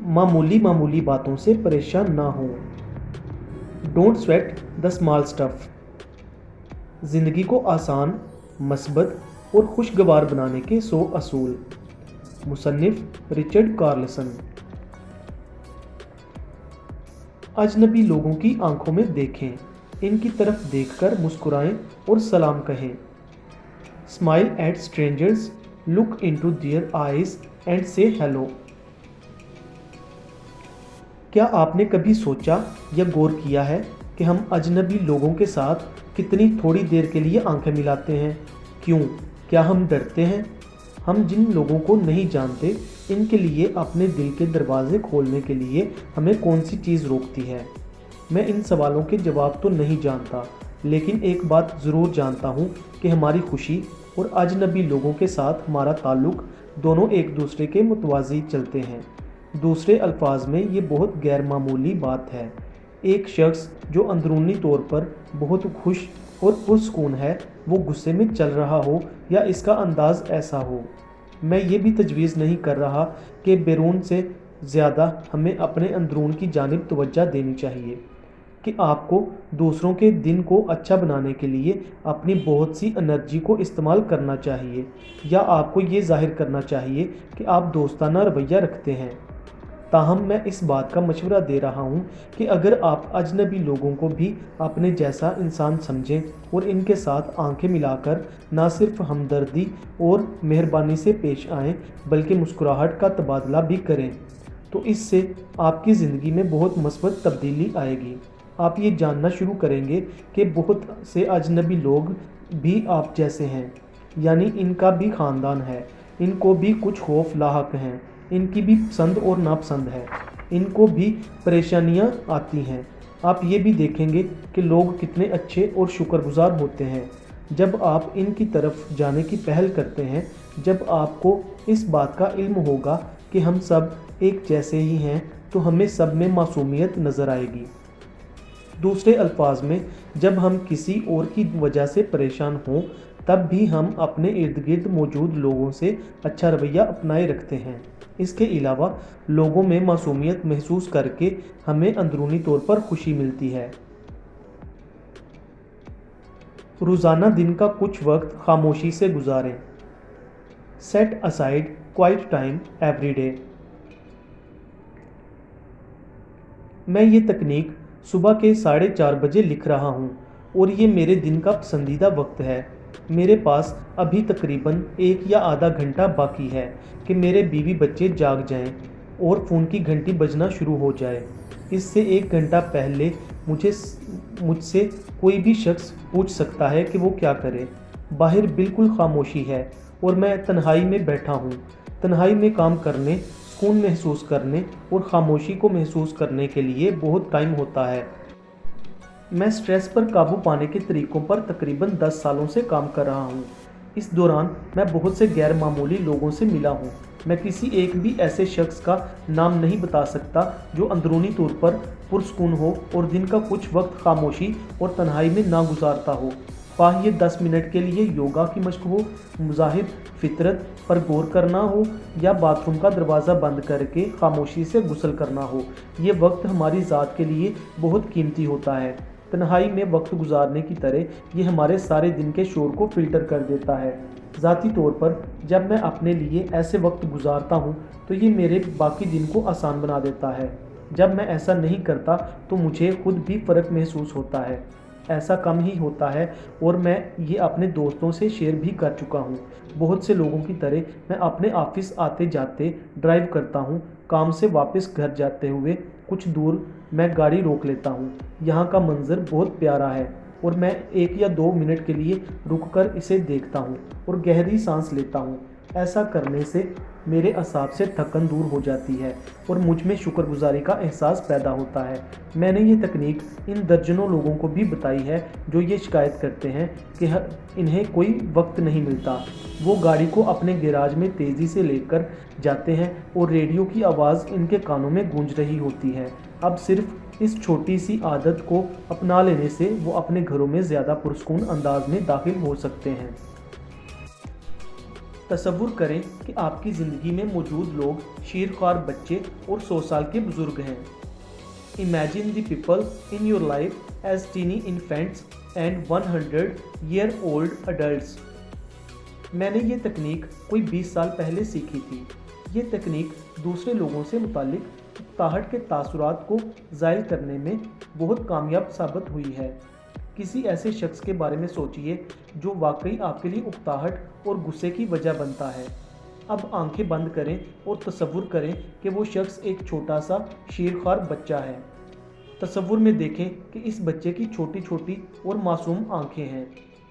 मामूली मामूली बातों से परेशान ना हो। Don't sweat the small stuff. ज़िंदगी को आसान, मस्बत और खुशगवार बनाने के 100 असूल। मुसन्निफ रिचर्ड कार्लसन। अजनबी लोगों की आंखों में देखें, इनकी तरफ देखकर मुस्कुराएं और सलाम कहें। Smile at strangers, look into their eyes and से हेलो। क्या आपने कभी सोचा या गौर किया है कि हम अजनबी लोगों के साथ कितनी थोड़ी देर के लिए आंखें मिलाते हैं? क्यों? क्या हम डरते हैं? हम जिन लोगों को नहीं जानते, इनके लिए अपने दिल के दरवाजे खोलने के लिए हमें कौन सी चीज़ रोकती है? मैं इन सवालों के जवाब तो नहीं जानता, लेकिन एक बात ज़रूर जानता हूँ कि हमारी खुशी और अजनबी लोगों के साथ हमारा ताल्लुक़ दोनों एक दूसरे के मुतवाज़ी चलते हैं। दूसरे अल्फाज में ये बहुत गैर मामूली बात है। एक शख्स जो अंदरूनी तौर पर बहुत खुश और पुरसकून है, वो गुस्से में चल रहा हो या इसका अंदाज़ ऐसा हो। मैं ये भी तजवीज़ नहीं कर रहा कि बैरून से ज़्यादा हमें अपने अंदरून की जानिब तवज्जो देनी चाहिए, कि आपको दूसरों के दिन को अच्छा बनाने के लिए अपनी बहुत सी एनर्जी को इस्तेमाल करना चाहिए, या आपको ये ज़ाहिर करना चाहिए कि आप दोस्ताना रवैया रखते हैं। ताहम मैं इस बात का मशवरा दे रहा हूँ कि अगर आप अजनबी लोगों को भी अपने जैसा इंसान समझें और इनके साथ आंखें मिलाकर ना सिर्फ हमदर्दी और मेहरबानी से पेश आएं, बल्कि मुस्कुराहट का तबादला भी करें, तो इससे आपकी ज़िंदगी में बहुत मस्बत तब्दीली आएगी। आप ये जानना शुरू करेंगे कि बहुत से अजनबी लोग भी आप जैसे हैं, यानी इनका भी ख़ानदान है, इनको भी कुछ खौफ लाहक हैं, इनकी भी पसंद और नापसंद है, इनको भी परेशानियां आती हैं। आप ये भी देखेंगे कि लोग कितने अच्छे और शुक्रगुजार होते हैं जब आप इनकी तरफ जाने की पहल करते हैं। जब आपको इस बात का इल्म होगा कि हम सब एक जैसे ही हैं, तो हमें सब में मासूमियत नज़र आएगी। दूसरे अल्फाज में, जब हम किसी और की वजह से परेशान हों, तब भी हम अपने इर्द गिर्द मौजूद लोगों से अच्छा रवैया अपनाए रखते हैं। इसके अलावा लोगों में मासूमियत महसूस करके हमें अंदरूनी तौर पर खुशी मिलती है। रोज़ाना दिन का कुछ वक्त खामोशी से गुजारें। Set aside quiet time every day ये तकनीक सुबह के 4:30 बजे लिख रहा हूँ और ये मेरे दिन का पसंदीदा वक्त है। मेरे पास अभी तकरीबन 1 या आधा घंटा बाकी है कि मेरे बीवी बच्चे जाग जाएं और फ़ोन की घंटी बजना शुरू हो जाए। इससे 1 घंटा पहले मुझसे कोई भी शख्स पूछ सकता है कि वो क्या करे। बाहर बिल्कुल खामोशी है और मैं तन्हाई में बैठा हूँ। तन्हाई में काम करने, सुकून महसूस करने और ख़ामोशी को महसूस करने के लिए बहुत टाइम होता है। मैं स्ट्रेस पर काबू पाने के तरीक़ों पर तकरीबन 10 सालों से काम कर रहा हूँ। इस दौरान मैं बहुत से गैर मामूली लोगों से मिला हूँ। मैं किसी एक भी ऐसे शख्स का नाम नहीं बता सकता जो अंदरूनी तौर पर पुरसकून हो और दिन का कुछ वक्त खामोशी और तन्हाई में ना गुजारता हो। ख्वाह ये 10 मिनट के लिए योगा की मशक हो, मुजाहिर फितरत पर गौर करना हो, या बाथरूम का दरवाज़ा बंद करके खामोशी से गुस्ल करना हो, ये वक्त हमारी ज़ात के लिए बहुत कीमती होता है। तन्हाई में वक्त गुजारने की तरह ये हमारे सारे दिन के शोर को फ़िल्टर कर देता है। ज़ाती तौर पर जब मैं अपने लिए ऐसे वक्त गुजारता हूँ तो ये मेरे बाकी दिन को आसान बना देता है। जब मैं ऐसा नहीं करता तो मुझे खुद भी फ़र्क महसूस होता है। ऐसा कम ही होता है और मैं ये अपने दोस्तों से शेयर भी कर चुका हूँ। बहुत से लोगों की तरह मैं अपने ऑफिस आते जाते ड्राइव करता हूँ। काम से वापस घर जाते हुए कुछ दूर मैं गाड़ी रोक लेता हूँ। यहाँ का मंजर बहुत प्यारा है और मैं 1 या 2 मिनट के लिए रुककर इसे देखता हूँ और गहरी सांस लेता हूँ। ऐसा करने से मेरे असाब से थकन दूर हो जाती है और मुझ में शुक्रगुजारी का एहसास पैदा होता है। मैंने ये तकनीक इन दर्जनों लोगों को भी बताई है जो ये शिकायत करते हैं कि इन्हें कोई वक्त नहीं मिलता। वो गाड़ी को अपने गैराज में तेज़ी से लेकर जाते हैं और रेडियो की आवाज़ इनके कानों में गूंज रही होती है। अब सिर्फ इस छोटी सी आदत को अपना लेने से वो अपने घरों में ज़्यादा पुरसकून अंदाज में दाखिल हो सकते हैं। तसव्वुर करें कि आपकी ज़िंदगी में मौजूद लोग शीरख्वार बच्चे और 100 साल के बुजुर्ग हैं। Imagine the people in your life as tiny infants and 100-year-old adults। मैंने ये तकनीक कोई 20 साल पहले सीखी थी। ये तकनीक दूसरे लोगों से मुतालिक उकताहट के तासुरात को ज़ायल करने में बहुत कामयाब साबित हुई है। किसी ऐसे शख्स के बारे में सोचिए जो वाकई आपके लिए उकताहट और गुस्से की वजह बनता है। अब आंखें बंद करें और तसव्वुर करें कि वो शख्स एक छोटा सा शीरख्वार बच्चा है। तसव्वुर में देखें कि इस बच्चे की छोटी छोटी और मासूम आंखें हैं।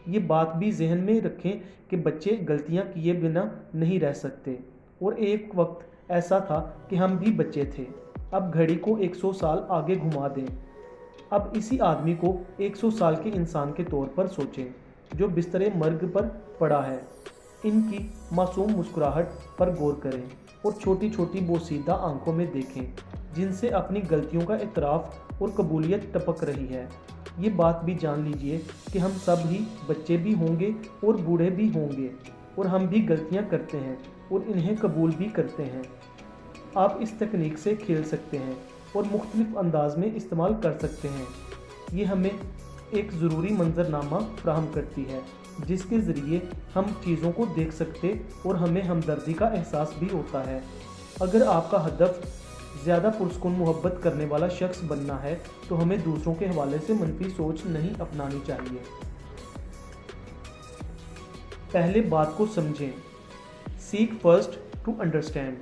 ये बात भी जहन में रखें कि बच्चे गलतियां किए बिना नहीं रह सकते, और एक वक्त ऐसा था कि हम भी बच्चे थे। अब घड़ी को 100 साल आगे घुमा दें। अब इसी आदमी को 100 साल के इंसान के तौर पर सोचें जो बिस्तरे मर्ग पर पड़ा है। इनकी मासूम मुस्कुराहट पर गौर करें और छोटी छोटी बोसीदा आंखों में देखें जिनसे अपनी गलतियों का इतराफ़ और कबूलियत टपक रही है। ये बात भी जान लीजिए कि हम सब ही बच्चे भी होंगे और बूढ़े भी होंगे, और हम भी गलतियां करते हैं और इन्हें कबूल भी करते हैं। आप इस तकनीक से खेल सकते हैं और मुख्तलिफ अंदाज में इस्तेमाल कर सकते हैं। ये हमें एक ज़रूरी मंजरनामा फराहम करती है जिसके ज़रिए हम चीज़ों को देख सकते और हमें हमदर्दी का एहसास भी होता है। अगर आपका हदफ ज़्यादा पुरस्कुन मोहब्बत करने वाला शख्स बनना है तो हमें दूसरों के हवाले से मनफी सोच नहीं अपनानी चाहिए। पहले बात को समझें। Seek first to understand.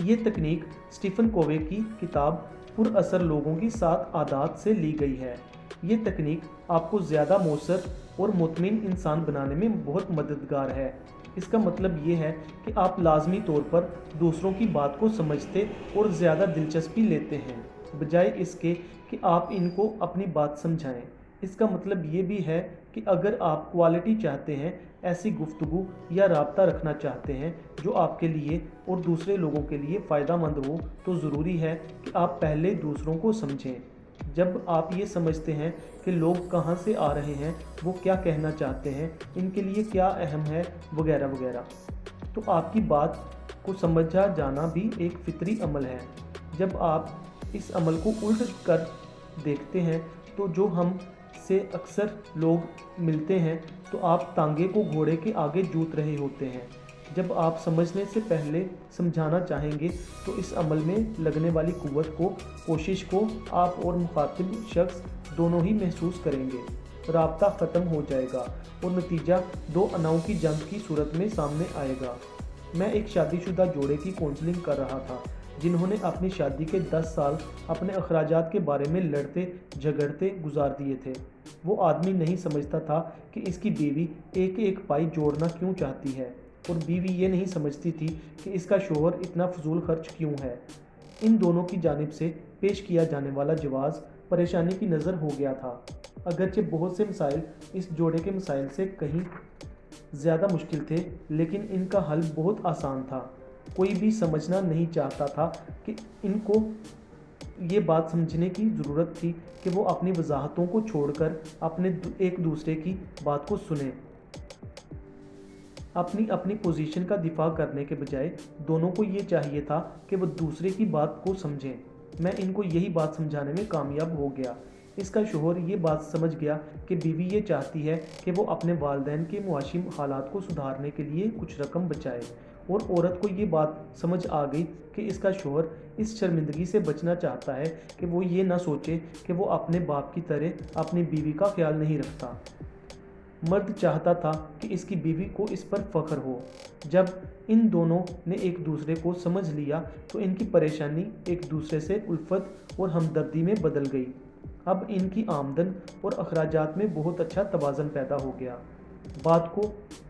ये तकनीक स्टीफन कोवे की किताब पुरअसर लोगों की 7 आदत से ली गई है। ये तकनीक आपको ज़्यादा मौसर और मुतमिन इंसान बनाने में बहुत मददगार है। इसका मतलब ये है कि आप लाजमी तौर पर दूसरों की बात को समझते और ज़्यादा दिलचस्पी लेते हैं, बजाय इसके कि आप इनको अपनी बात समझाएं। इसका मतलब ये भी है कि अगर आप क्वालिटी चाहते हैं, ऐसी गुफ्तगू या राब्ता रखना चाहते हैं जो आपके लिए और दूसरे लोगों के लिए फ़ायदा मंद हो, तो ज़रूरी है कि आप पहले दूसरों को समझें। जब आप ये समझते हैं कि लोग कहाँ से आ रहे हैं, वो क्या कहना चाहते हैं, इनके लिए क्या अहम है, वगैरह वगैरह, तो आपकी बात को समझा जाना भी एक फितरी अमल है। जब आप इस अमल को उल्ट कर देखते हैं तो जो हम से अक्सर लोग मिलते हैं तो आप तांगे को घोड़े के आगे जूत रहे होते हैं। जब आप समझने से पहले समझाना चाहेंगे तो इस अमल में लगने वाली कुव्वत को, कोशिश को आप और मुखातिब शख्स दोनों ही महसूस करेंगे। राब्ता ख़त्म हो जाएगा और नतीजा 2 अनाओं की जंग की सूरत में सामने आएगा। मैं एक शादीशुदा जोड़े की काउंसलिंग कर रहा था जिन्होंने अपनी शादी के 10 साल अपने अखराजात के बारे में लड़ते झगड़ते गुजार दिए थे। वो आदमी नहीं समझता था कि इसकी बीवी एक एक पाई जोड़ना क्यों चाहती है, और बीवी ये नहीं समझती थी कि इसका शोहर इतना फजूल खर्च क्यों है। इन दोनों की जानिब से पेश किया जाने वाला जवाज़ परेशानी की नज़र हो गया था। अगरचे बहुत से मसाइल इस जोड़े के मसाइल से कहीं ज़्यादा मुश्किल थे, लेकिन इनका हल बहुत आसान था। कोई भी समझना नहीं चाहता था कि इनको ये बात समझने की ज़रूरत थी कि वो अपनी वजाहतों को छोड़कर अपने एक दूसरे की बात को सुने। अपनी अपनी पोजीशन का दिफा करने के बजाय दोनों को ये चाहिए था कि वो दूसरे की बात को समझें। मैं इनको यही बात समझाने में कामयाब हो गया। इसका शोहर ये बात समझ गया कि बीवी ये चाहती है कि वो अपने वालिदैन के मुआशी हालात को सुधारने के लिए कुछ रकम बचाए, और औरत को ये बात समझ आ गई कि इसका शोहर इस शर्मिंदगी से बचना चाहता है कि वो ये ना सोचे कि वो अपने बाप की तरह अपनी बीवी का ख्याल नहीं रखता। मर्द चाहता था कि इसकी बीवी को इस पर फ़ख्र हो। जब इन दोनों ने एक दूसरे को समझ लिया तो इनकी परेशानी एक दूसरे से उल्फत और हमदर्दी में बदल गई। अब इनकी आमदन और अखराजात में बहुत अच्छा तवाज़न पैदा हो गया। बात को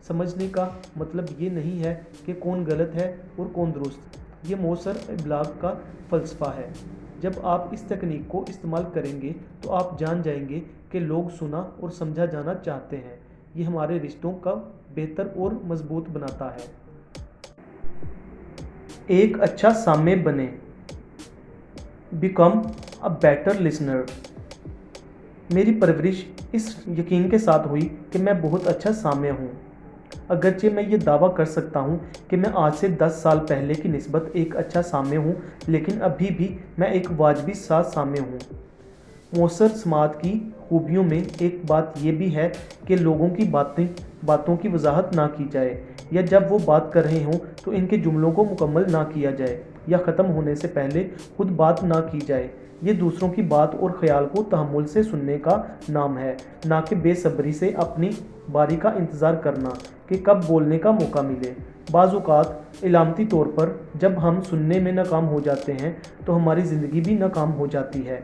समझने का मतलब ये नहीं है कि कौन गलत है और कौन दुरुस्त। ये मौसर इब्लाग का फ़लसफ़ा है। जब आप इस तकनीक को इस्तेमाल करेंगे तो आप जान जाएंगे कि लोग सुना और समझा जाना चाहते हैं। ये हमारे रिश्तों का बेहतर और मजबूत बनाता है। एक अच्छा सामे बने। Become a better listener. मेरी परवरिश इस यकीन के साथ हुई कि मैं बहुत अच्छा सामे हूँ। अगरचे मैं ये दावा कर सकता हूँ कि मैं आज से 10 साल पहले की निस्बत एक अच्छा साम्य हूँ, लेकिन अभी भी मैं एक वाजबी सा साम्य हूँ। मौसर समात की खूबियों में एक बात यह भी है कि लोगों की बातों की वजाहत ना की जाए, या जब वो बात कर रहे हों तो इनके जुमलों को मुकम्मल ना किया जाए, या ख़त्म होने से पहले खुद बात ना की जाए। ये दूसरों की बात और ख्याल को तहम्मुल से सुनने का नाम है, ना कि बेसब्री से अपनी बारी का इंतज़ार करना कि कब बोलने का मौका मिले। बाज़ औक़ात इलामती तौर पर जब हम सुनने में नाकाम हो जाते हैं तो हमारी ज़िंदगी भी नाकाम हो जाती है।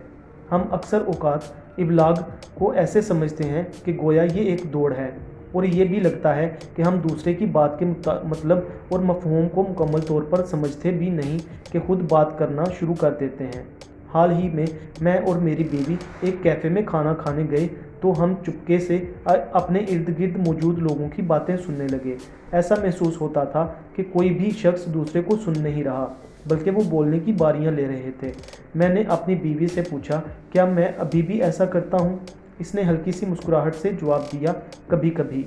हम अक्सर औक़ात इबलाग को ऐसे समझते हैं कि गोया ये एक दौड़ है, और ये भी लगता है कि हम दूसरे की बात के मतलब और मफ़हूम को मुकम्मल तौर पर समझते भी नहीं कि खुद बात करना शुरू कर देते हैं। हाल ही में मैं और मेरी बीवी एक कैफ़े में खाना खाने गए तो हम चुपके से अपने इर्द गिर्द मौजूद लोगों की बातें सुनने लगे। ऐसा महसूस होता था कि कोई भी शख्स दूसरे को सुन नहीं रहा, बल्कि वो बोलने की बारियां ले रहे थे। मैंने अपनी बीवी से पूछा, क्या मैं अभी भी ऐसा करता हूँ? इसने हल्की सी मुस्कुराहट से जवाब दिया, कभी कभी।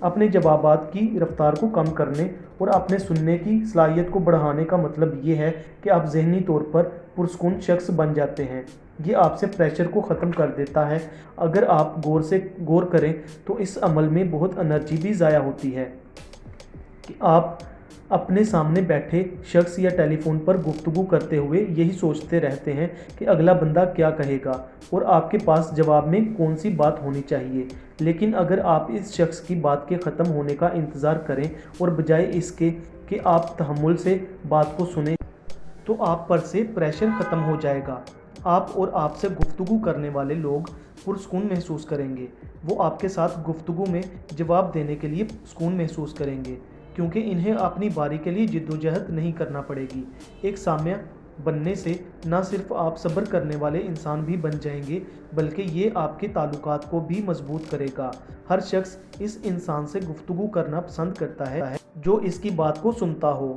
अपने जवाबात की रफ्तार को कम करने और अपने सुनने की सलाहियत को बढ़ाने का मतलब ये है कि आप ज़हनी तौर पर पुरस्कून शख्स बन जाते हैं। ये आपसे प्रेशर को ख़त्म कर देता है। अगर आप गौर करें तो इस अमल में बहुत एनर्जी भी ज़ाया होती है कि आप अपने सामने बैठे शख्स या टेलीफोन पर गुफ्तगू करते हुए यही सोचते रहते हैं कि अगला बंदा क्या कहेगा और आपके पास जवाब में कौन सी बात होनी चाहिए। लेकिन अगर आप इस शख्स की बात के ख़त्म होने का इंतज़ार करें और बजाय इसके कि आप तहम्मुल से बात को सुनें, तो आप पर से प्रेशर ख़त्म हो जाएगा। आप और आपसे गुफ्तगू करने वाले लोग पुरस्कून महसूस करेंगे। वो आपके साथ गुफ्तगू में जवाब देने के लिए सुकून महसूस करेंगे, क्योंकि इन्हें अपनी बारी के लिए जिद्दोजहद नहीं करना पड़ेगी। एक साम्य बनने से न सिर्फ आप सब्र करने वाले इंसान भी बन जाएंगे, बल्कि ये आपके ताल्लुकात को भी मजबूत करेगा। हर शख्स इस इंसान से गुफ्तगू करना पसंद करता है जो इसकी बात को सुनता हो।